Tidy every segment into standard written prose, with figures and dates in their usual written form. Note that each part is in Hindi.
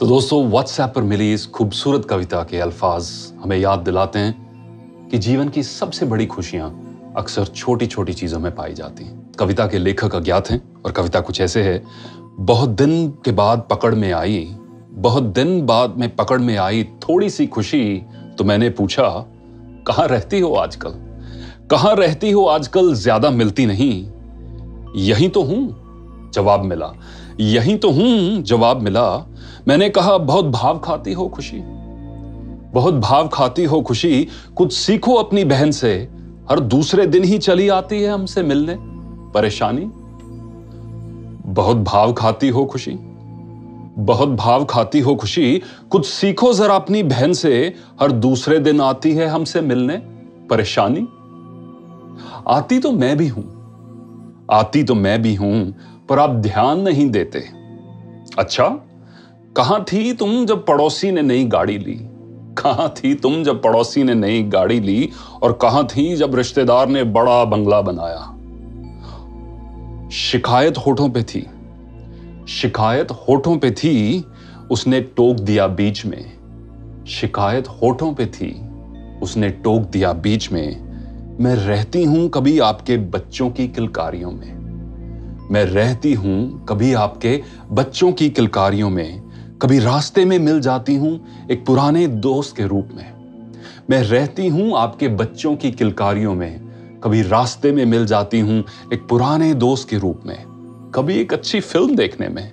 दोस्तों, व्हाट्सएप पर मिली इस खूबसूरत कविता के अल्फाज हमें याद दिलाते हैं कि जीवन की सबसे बड़ी खुशियां अक्सर छोटी छोटी चीजों में पाई जाती हैं। कविता के लेखक अज्ञात हैं और कविता कुछ ऐसे है। बहुत दिन के बाद पकड़ में आई, बहुत दिन बाद में पकड़ में आई थोड़ी सी खुशी, तो मैंने पूछा कहाँ रहती हो आजकल, कहाँ रहती हो आजकल, ज्यादा मिलती नहीं। यहीं तो हूं, जवाब मिला। यहीं तो हूं, जवाब मिला। मैंने कहा बहुत भाव खाती हो खुशी, बहुत भाव खाती हो खुशी, कुछ सीखो अपनी बहन से, हर दूसरे दिन ही चली आती है हमसे मिलने परेशानी। बहुत भाव खाती हो खुशी, बहुत भाव खाती हो खुशी, कुछ सीखो जरा अपनी बहन से, हर दूसरे दिन आती है हमसे मिलने परेशानी। आती तो मैं भी हूं, आती तो मैं भी हूं, पर आप ध्यान नहीं देते। अच्छा, कहां थी तुम जब पड़ोसी ने नई गाड़ी ली, कहां थी तुम जब पड़ोसी ने नई गाड़ी ली, और कहां थी जब रिश्तेदार ने बड़ा बंगला बनाया। शिकायत होठों पे थी, शिकायत होठों पे थी, उसने टोक दिया बीच में। शिकायत होठों पे थी, उसने टोक दिया बीच में। मैं रहती हूं कभी आपके बच्चों की किलकारियों में, मैं रहती हूं कभी आपके बच्चों की किलकारियों में। कभी रास्ते में मिल जाती हूं एक पुराने दोस्त के रूप में। मैं रहती हूं आपके बच्चों की किलकारियों में, कभी रास्ते में मिल जाती हूं एक पुराने दोस्त के रूप में। कभी एक अच्छी फिल्म देखने में,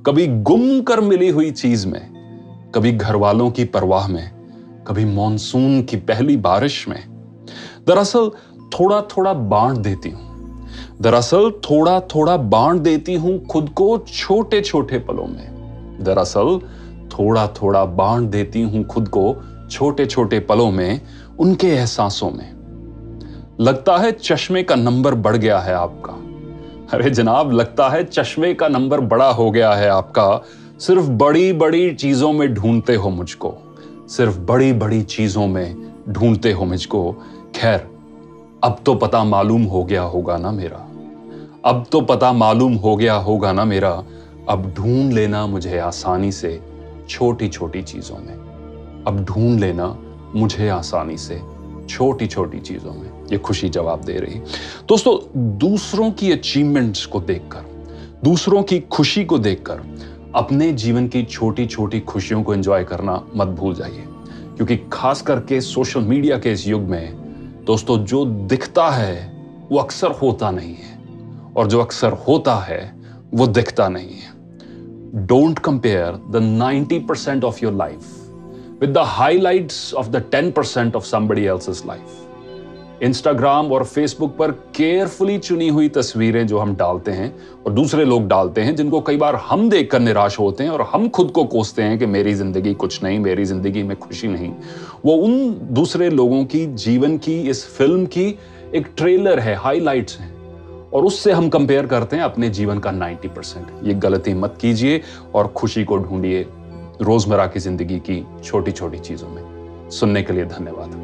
कभी गुम कर मिली हुई चीज में, कभी घर वालों की परवाह में, कभी मॉनसून की पहली बारिश में। दरअसल थोड़ा थोड़ा बांट देती हूं, दरअसल थोड़ा थोड़ा बांट देती हूं खुद को छोटे छोटे पलों में। दरअसल थोड़ा थोड़ा बांट देती हूं खुद को छोटे छोटे पलों में, उनके एहसासों में। लगता है चश्मे का नंबर बढ़ गया है आपका, अरे जनाब लगता है चश्मे का नंबर बड़ा हो गया है आपका। सिर्फ बड़ी बड़ी चीजों में ढूंढते हो मुझको, सिर्फ बड़ी बड़ी चीजों में ढूंढते हो मुझको। खैर, अब तो पता मालूम हो गया होगा ना मेरा, अब तो पता मालूम हो गया होगा ना मेरा। अब ढूंढ लेना मुझे आसानी से छोटी छोटी चीजों में, अब ढूंढ लेना मुझे आसानी से छोटी छोटी चीजों में। ये खुशी जवाब दे रही। दोस्तों, दूसरों की अचीवमेंट्स को देखकर, दूसरों की खुशी को देखकर अपने जीवन की छोटी छोटी खुशियों को एंजॉय करना मत भूल जाइए, क्योंकि खास करके सोशल मीडिया के इस युग में दोस्तों, जो दिखता है वो अक्सर होता नहीं है, और जो अक्सर होता है वो दिखता नहीं है। Don't compare the 90% of your life with the highlights of the 10% of somebody else's life. Instagram और फेसबुक पर केयरफुली चुनी हुई तस्वीरें जो हम डालते हैं और दूसरे लोग डालते हैं, जिनको कई बार हम देखकर निराश होते हैं और हम खुद को कोसते हैं कि मेरी जिंदगी कुछ नहीं, मेरी जिंदगी में खुशी नहीं, वो उन दूसरे लोगों की जीवन की इस फिल्म की एक ट्रेलर है, हाइलाइट्स हैं, और उससे हम कंपेयर करते हैं अपने जीवन का 90%। ये गलती मत कीजिए और खुशी को ढूंढिए रोजमर्रा की जिंदगी की छोटी छोटी चीजों में। सुनने के लिए धन्यवाद।